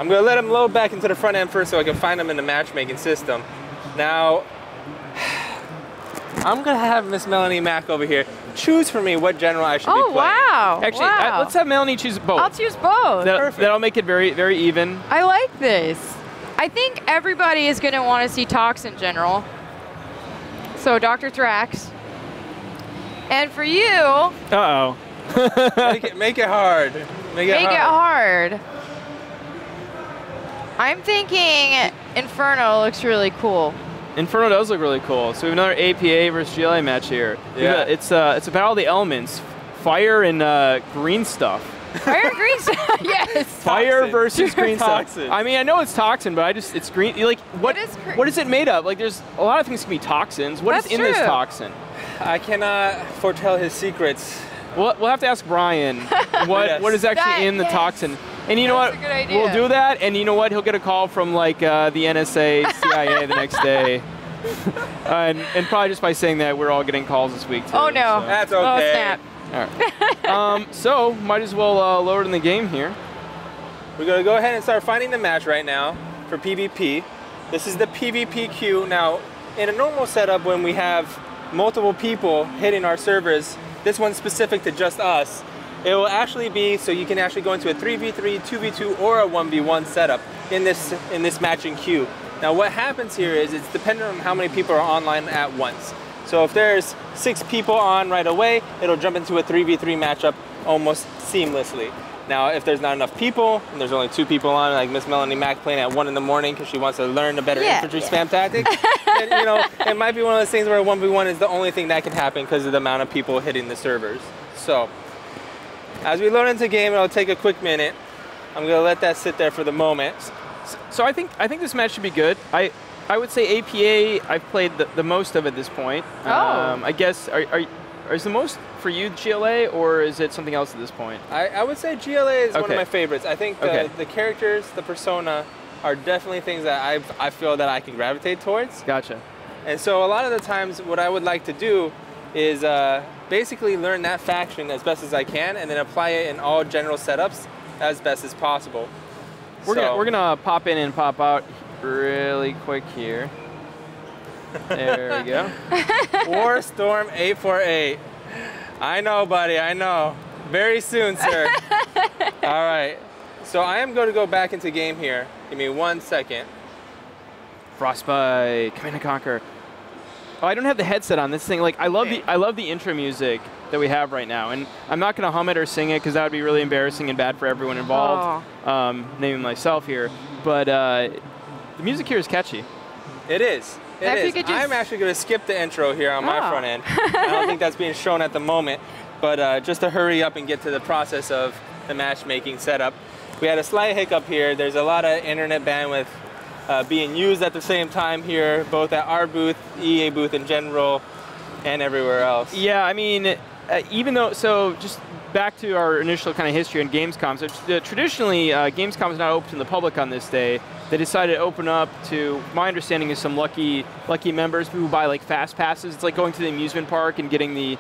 I'm going to let him load back into the front end first so I can find him in the matchmaking system. Now, I'm going to have Miss Melanie Mack over here choose for me what general I should be playing. Wow. Actually, let's have Melanie choose both. I'll choose both. That'll make it very, very even. I like this. I think everybody is going to want to see Toxin General. So, Dr. Thrax. And for you... Uh-oh. make it hard. Make it hard. I'm thinking Inferno looks really cool. Inferno does look really cool. So we have another APA versus GLA match here. Yeah. It's a battle of the elements. Fire and green stuff. Fire and green stuff. Yes. Fire Toxin. versus green stuff. Toxin. I mean, I know it's toxin, but it's green. Like, what is it made of? Like, there's a lot of things can be toxins. What is That's in this true. toxin? I cannot foretell his secrets. We'll have to ask Brian what is actually in the toxin. And you know That's what? a good idea. We'll do that, and you know what? He'll get a call from like the NSA, CIA the next day. And probably just by saying that, we're all getting calls this week too. Oh no. So. That's Oh okay. snap. All right. So might as well load in the game here. We're gonna go ahead and start finding the match right now for PvP. This is the PvP queue. Now, in a normal setup, when we have multiple people hitting our servers, this one's specific to just us. It will actually be so you can actually go into a 3v3, 2v2, or a 1v1 setup in this matching queue. Now, what happens here is it's dependent on how many people are online at once. So if there's 6 people on right away, it'll jump into a 3v3 matchup almost seamlessly. Now, if there's not enough people, and there's only 2 people on, like Miss Melanie Mack playing at 1 in the morning because she wants to learn a better infantry spam tactic, then, you know, it might be one of those things where 1v1 is the only thing that can happen because of the amount of people hitting the servers. So, as we load into the game, it'll take a quick minute. I'm gonna let that sit there for the moment. So I think this match should be good. I would say APA. I've played the most of at this point. Oh. I guess is the most for you GLA, or is it something else at this point? I would say GLA is one of Okay. my favorites. I think the characters, the persona, are definitely things that I feel that I can gravitate towards. Gotcha. And so a lot of the times what I would like to do is basically learn that faction as best as I can and then apply it in all general setups as best as possible. We're gonna pop in and pop out really quick here. There we go. War Storm 848. I know, buddy, I know. Very soon, sir. All right. So I am going to go back into game here. Give me 1 second. Frostbite, Command & Conquer. Oh, I don't have the headset on this thing. Like, I love the intro music that we have right now, and I'm not gonna hum it or sing it because that would be really embarrassing and bad for everyone involved. Naming myself here, but the music here is catchy. It is. It is. I'm actually going to skip the intro here on my front end. I don't think that's being shown at the moment, but just to hurry up and get to the process of the matchmaking setup. We had a slight hiccup here. There's a lot of internet bandwidth being used at the same time here, both at our booth, EA booth in general, and everywhere else. Yeah, I mean, even though, so just back to our initial kind of history on Gamescom. So traditionally, Gamescom is not open to the public on this day. They decided to open up to, my understanding is some lucky members who buy like fast passes. It's like going to the amusement park and getting the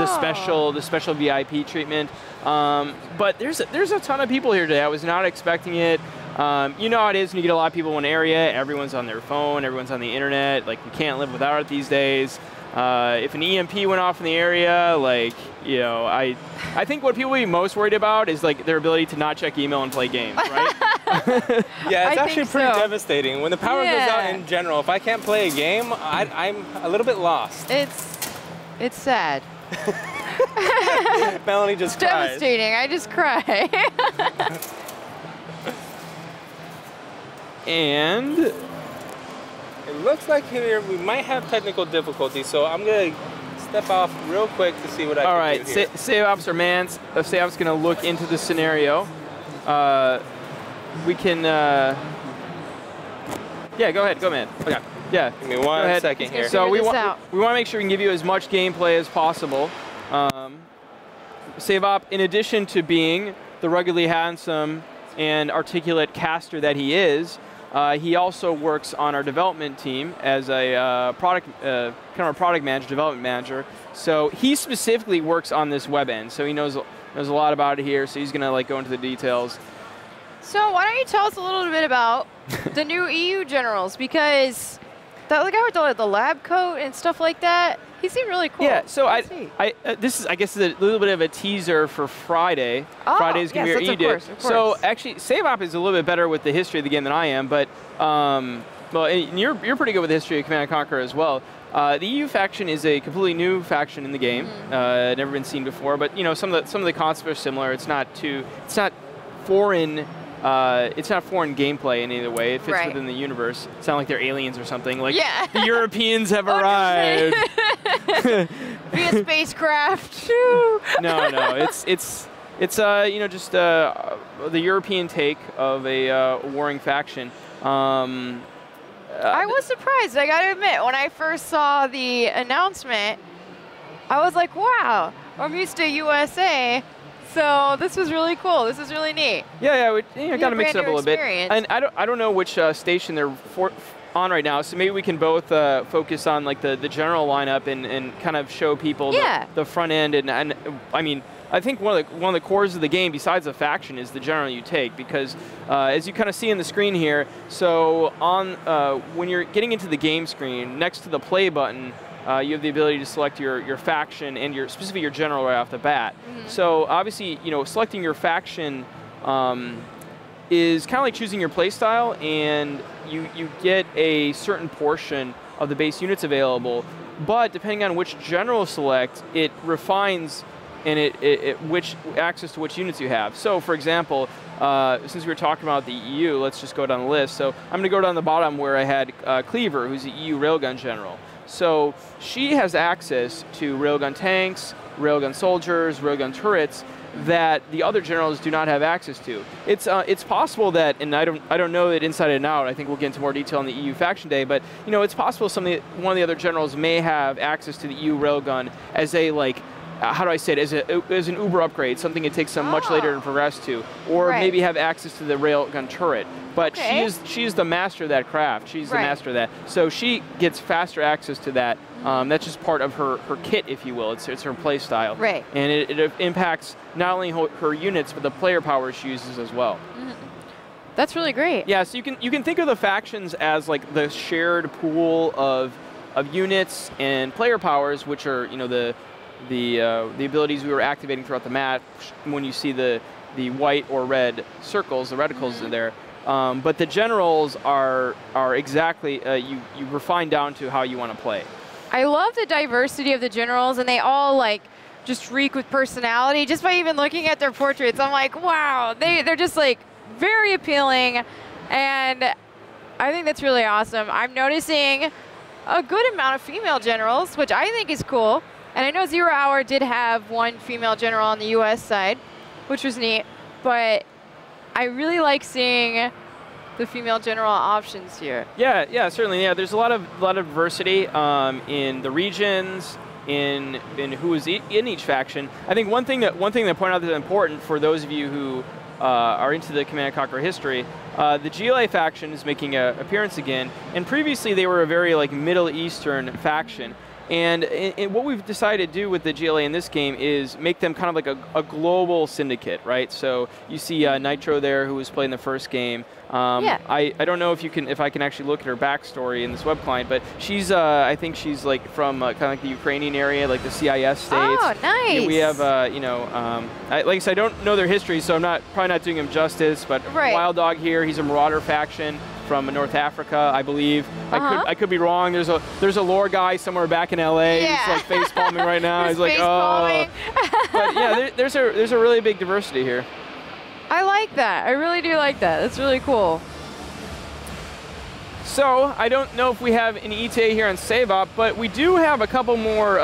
special VIP treatment. But there's a ton of people here today. I was not expecting it. You know how it is when you get a lot of people in one area. Everyone's on their phone. Everyone's on the internet. Like, you can't live without it these days. If an EMP went off in the area, like, you know, I think what people would be most worried about is like their ability to not check email and play games, right? Yeah, it's actually pretty devastating. When the power goes out in general, if I can't play a game, I'm a little bit lost. It's sad. Melanie just cries. Devastating. I just cry. And it looks like here we might have technical difficulties, so I'm gonna step off real quick to see what I can do here. Save Ops or Mans. Save Ops going to look into the scenario. We can. Yeah, go ahead, man. Okay. Yeah. Give me 1 second here. So we want to make sure we can give you as much gameplay as possible. Save Op, in addition to being the ruggedly handsome and articulate caster that he is, he also works on our development team as a product manager, development manager. So he specifically works on this web end. So he knows a lot about it here. So he's gonna like go into the details. So why don't you tell us a little bit about the new EU generals, because the guy with the lab coat and stuff like that, he seemed really cool. Yeah, so this is, I guess, a little bit of a teaser for Friday. Oh, Friday's going to be our EU day. of course. So actually, Save Op is a little bit better with the history of the game than I am, but well, and you're pretty good with the history of Command & Conquer as well. The EU faction is a completely new faction in the game, never been seen before. But you know, some of the concepts are similar. It's not foreign. It's not foreign gameplay in either way. It fits within the universe. It's not like they're aliens or something. Like the Europeans have arrived via spacecraft. No, it's It's just the European take of a warring faction. I was surprised, I gotta admit, when I first saw the announcement, I was like, wow, I'm used to USA, so this was really cool. This is really neat. Yeah, got to mix it up a little bit. Experience. And I don't know which station they're on right now, so maybe we can both focus on like the general lineup and kind of show people the front end. And I mean, I think one of the cores of the game, besides the faction, is the general you take, because as you kind of see on the screen here, so on when you're getting into the game screen, next to the play button, you have the ability to select your faction and specifically your general right off the bat. Mm-hmm. So obviously, selecting your faction is kind of like choosing your play style, and you get a certain portion of the base units available. But depending on which general select, it refines and which access to which units you have. So for example, since we were talking about the EU, let's just go down the list. So I'm going to go down the bottom where I had Cleaver, who's the EU railgun general. So she has access to railgun tanks, railgun soldiers, railgun turrets that the other generals do not have access to. It's possible that, and I don't know it inside and out. I think we'll get into more detail on the EU faction day. But it's possible one of the other generals may have access to the EU railgun as a how do I say it, as an Uber upgrade, something it takes them much later to progress to, or maybe have access to the railgun turret. But she is the master of that craft. She's the master of that. So she gets faster access to that. That's just part of her kit, if you will. It's her play style. Right. And it impacts not only her units, but the player power she uses as well. Mm-hmm. That's really great. Yeah, so you can think of the factions as like the shared pool of units and player powers, which are the abilities we were activating throughout the map when you see the white or red circles, the reticles in there. But the generals are exactly, you refine down to how you want to play. I love the diversity of the generals, and they all just reek with personality. Just by even looking at their portraits, I'm like, wow, they're just very appealing, and I think that's really awesome. I'm noticing a good amount of female generals, which I think is cool. And I know 0 Hour did have one female general on the US side, which was neat, but I really like seeing the female general options here. Yeah, certainly. Yeah, there's a lot of diversity in the regions, in who is in each faction. I think one thing to point out that's important for those of you who are into the Command & Conquer history, the GLA faction is making an appearance again, and previously they were a very Middle Eastern faction. And what we've decided to do with the GLA in this game is make them kind of like a global syndicate, right? So you see Nitro there, who was playing the first game. I don't know if I can actually look at her backstory in this web client, but she's I think she's from kind of like the Ukrainian area, like the CIS states. Oh, nice. Yeah, we have like I said, I don't know their history, so I'm probably not doing them justice. But Wild Dog here, he's a Marauder faction from North Africa, I believe. I could be wrong. There's a lore guy somewhere back in LA. Yeah. He's face palming right now. He's like, oh. But yeah, there's a really big diversity here. I like that. I really do like that. That's really cool. So I don't know if we have any ETA here on Save Up, but we do have a couple more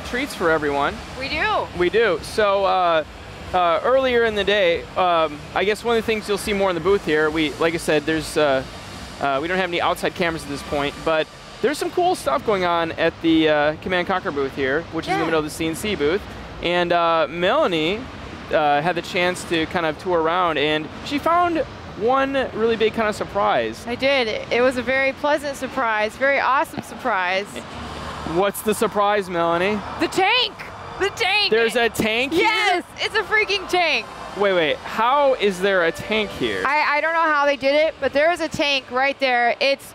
treats for everyone. We do. We do. So earlier in the day, I guess one of the things you'll see more in the booth here, like I said, there's we don't have any outside cameras at this point, but there's some cool stuff going on at the Command & Conquer booth here, which is in the middle of the CNC booth. And Melanie had the chance to kind of tour around, and she found one really big kind of surprise. I did. It was a very pleasant surprise, very awesome surprise. What's the surprise, Melanie? The tank! The tank! There's a tank here? Yes! It's a freaking tank! Wait, how is there a tank here? I don't know how they did it, but there is a tank right there. It's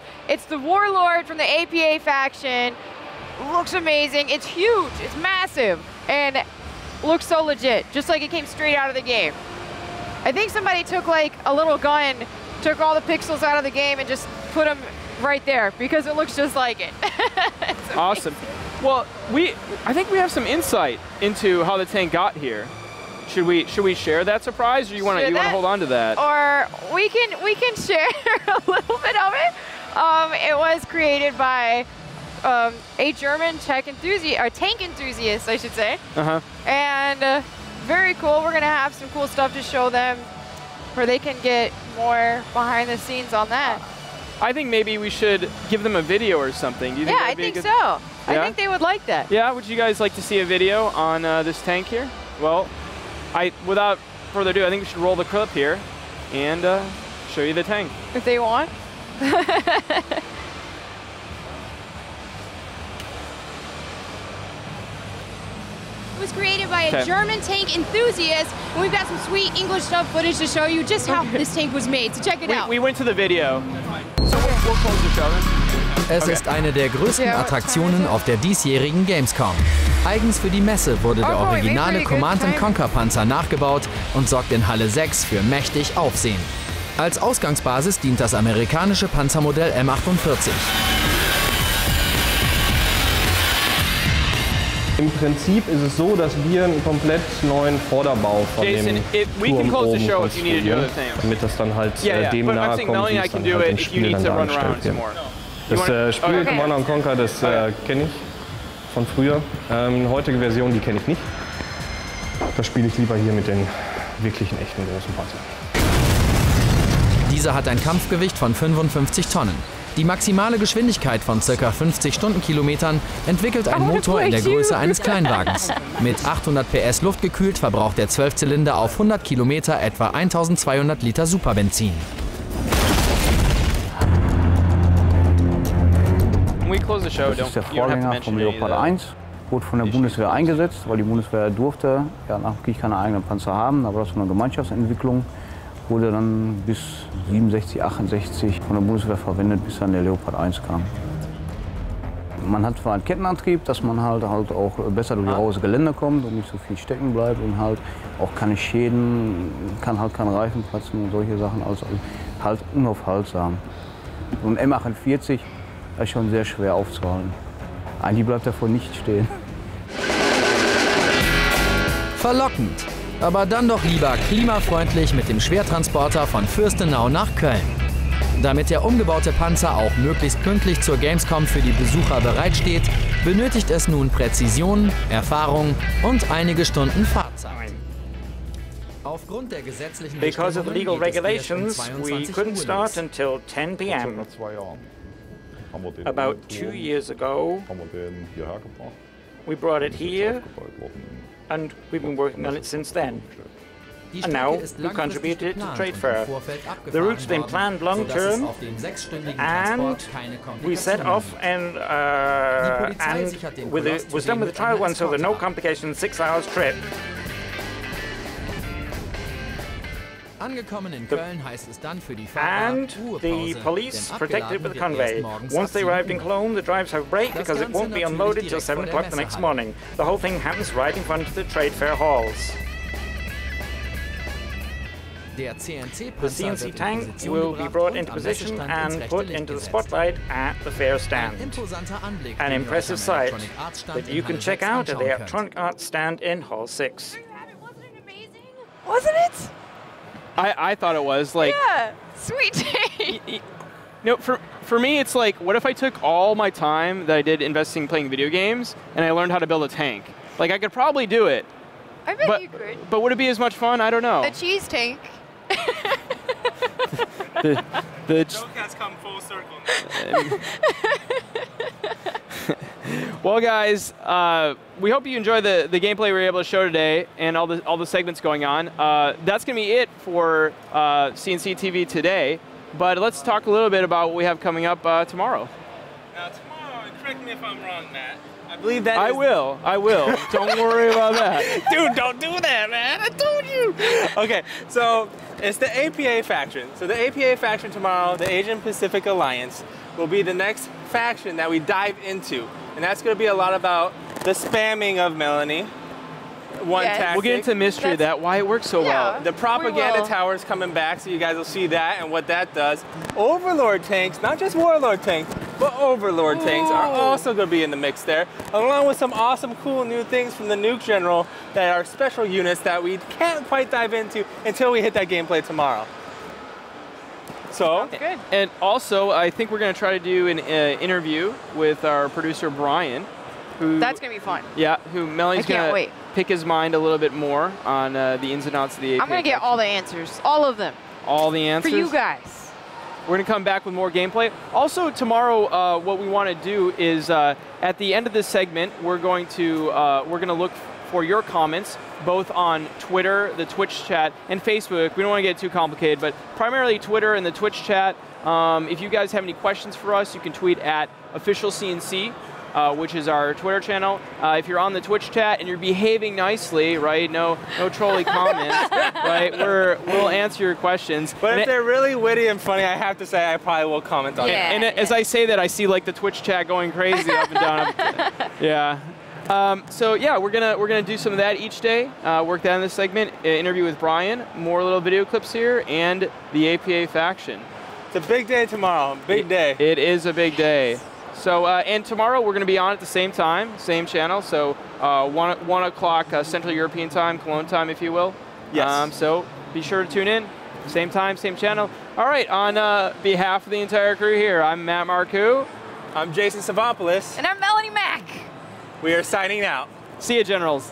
the Warlord from the APA faction. Looks amazing. It's huge. It's massive. And looks so legit, just like it came straight out of the game. I think somebody took a little gun, took all the pixels out of the game and just put them right there because it looks just like it. Awesome. Well, I think we have some insight into how the tank got here. Should we share that surprise, or you want to hold on to that? Or we can share a little bit of it. It was created by a German tank enthusiast, I should say. Uh-huh. And very cool. We're gonna have some cool stuff to show them where they can get more behind the scenes on that. I think maybe we should give them a video or something. Do you think Yeah, I that'd be a think good- so. I Yeah? think they would like that. Yeah, would you guys like to see a video on this tank here? Well, without further ado, I think we should roll the clip here and show you the tank. If they want. It was created by a Okay. German tank enthusiast, and we've got some sweet English dub footage to show you just how this tank was made. So check it out. We went to the video. So we'll close the show then. Es ist eine der größten Ja, Attraktionen auf der diesjährigen Gamescom. Eigens für die Messe wurde der Oh, boy, originale they pretty good Command & time. Conquer Panzer nachgebaut und sorgt in Halle 6 für mächtig Aufsehen. Als Ausgangsbasis dient das amerikanische Panzermodell M48. Im Prinzip ist es so, dass wir einen komplett neuen Vorderbau von Jason, dem we can Turm close the oben show if you need to do konstruieren, other things. damit das dann halt Yeah, dem but I'm nahe saying kommt, Melanie wie and I es can dann do halt it im if you Spiel need dann to run dargestellt around some wird. more. Das wanna- Spiel okay. Command & Conquer, das kenne ich von früher. Heutige Version, die kenne ich nicht. Das spiele ich lieber hier mit den wirklichen, echten großen Panzern. Dieser hat ein Kampfgewicht von 55 Tonnen. Die maximale Geschwindigkeit von ca. 50 Stundenkilometern entwickelt ein Oh, Motor in der it's like Größe you. eines Kleinwagens. Mit 800 PS luftgekühlt verbraucht der 12-Zylinder auf 100 Kilometer etwa 1200 Liter Superbenzin. When we close the show, Das ist der you don't have to Vorgänger mention vom any of Leopard the- 1, wurde von der Bundeswehr eingesetzt, weil die Bundeswehr durfte ja nach dem Krieg keine eigenen Panzer haben, aber das war eine Gemeinschaftsentwicklung, wurde dann bis 67, 68 von der Bundeswehr verwendet, bis dann der Leopard 1 kam. Man hat zwar einen Kettenantrieb, dass man halt auch besser durch die raues Gelände kommt und nicht so viel stecken bleibt und halt auch keine Schäden, kann halt kein Reifen platzen und solche Sachen, also halt unaufhaltsam. Und ein M48 ist schon sehr schwer aufzuhalten. Eigentlich bleibt davon nicht stehen. Verlockend, aber dann doch lieber klimafreundlich mit dem Schwertransporter von Fürstenau nach Köln. Damit der umgebaute Panzer auch möglichst pünktlich zur Gamescom für die Besucher bereitsteht, benötigt es nun Präzision, Erfahrung und einige Stunden Fahrzeit. Aufgrund der gesetzlichen Because of legal Bestimmungen geht es regulations, erst um we 22 couldn't Uhr start los. until 10 p.m. About 2 years ago, we brought it here, and we've been working on it since then. Die And Strecke now ist we langfristig contributed to geplant Trade und im Fair. Vorfeld The abgefahren route's been worden, planned long sodass es term, auf dem 6-stündigen and Transport keine we set Komplikationen off gibt. and sichert den with Koloss was done with the zudem trial mit one, so there are no einem complications, 6 hours trip. Angekommen in Köln heißt es dann für die Fahrer And the Ruhepause, police denn protected with the abgeladen wird convoy. erst morgens Once ab they 7 arrived in Uhr. Cologne, the drives have a break Das because it Ganze won't be natürlich unloaded till direkt 7 vor der o'clock the next Messehalle. morning. The whole thing happens right in front of the Trade Fair halls. Der CNC The CNC tank will be brought into position and put into the spotlight at the fair stand. An impressive sight that you can check out at the Electronic Arts stand in Hall 6. Wasn't it? I thought it was like. Yeah. Sweet day. No, for me, it's like, what if I took all my time that I did investing playing video games and I learned how to build a tank? Like, I could probably do it. I bet But, you could. but would it be as much fun? I don't know. A cheese tank. The Joke has come full circle well, guys, we hope you enjoy the gameplay we were able to show today and all the segments going on. That's going to be it for CNC TV today. But let's talk a little bit about what we have coming up tomorrow. Now tomorrow, and correct me if I'm wrong, Matt. I believe that I is- will. Don't worry about that. Dude, don't do that, man. I told you. Okay, so it's the APA faction. So the APA faction tomorrow, the Asian Pacific Alliance, will be the next faction that we dive into. And that's going to be a lot about the spamming of Melanie. One Yes. tactic. We'll get into the mystery of that, why it works so well. The propaganda will. tower's coming back, so you guys will see that and what that does. Overlord tanks, not just Warlord tanks, but Overlord tanks are also going to be in the mix there, along with some awesome, cool new things from the Nuke General that are special units that we can't quite dive into until we hit that gameplay tomorrow. So, Good. And also, I think we're going to try to do an interview with our producer, Brian. Who, That's going to be fun. Yeah, who Melanie's I can't gonna, wait. pick his mind a little bit more on the ins and outs of the APA. I'm going to get all the answers, all of them. All the answers? For you guys. We're going to come back with more gameplay. Also, tomorrow, what we want to do is, at the end of this segment, we're going to look for your comments, both on Twitter, the Twitch chat, and Facebook. We don't want to get too complicated, but primarily Twitter and the Twitch chat. If you guys have any questions for us, you can tweet at officialcnc, which is our Twitter channel. If you're on the Twitch chat and you're behaving nicely, right, no trolly comments, right, we'll answer your questions. But if they're really witty and funny, I have to say I probably will comment on it. And as I say that, I see like the Twitch chat going crazy up and down. Yeah. So yeah, we're gonna do some of that each day. Work that in this segment. Interview with Brian. More little video clips here, and the APA faction. It's a big day tomorrow. Big day. It is a big day. So and tomorrow we're going to be on at the same time, same channel. So 1 o'clock Central European time, Cologne time, if you will. Yes. So be sure to tune in. Same time, same channel. All right. On behalf of the entire crew here, I'm Matt Marcoux. I'm Jason Savopoulos. And I'm Melanie Mack. We are signing out. See you, Generals.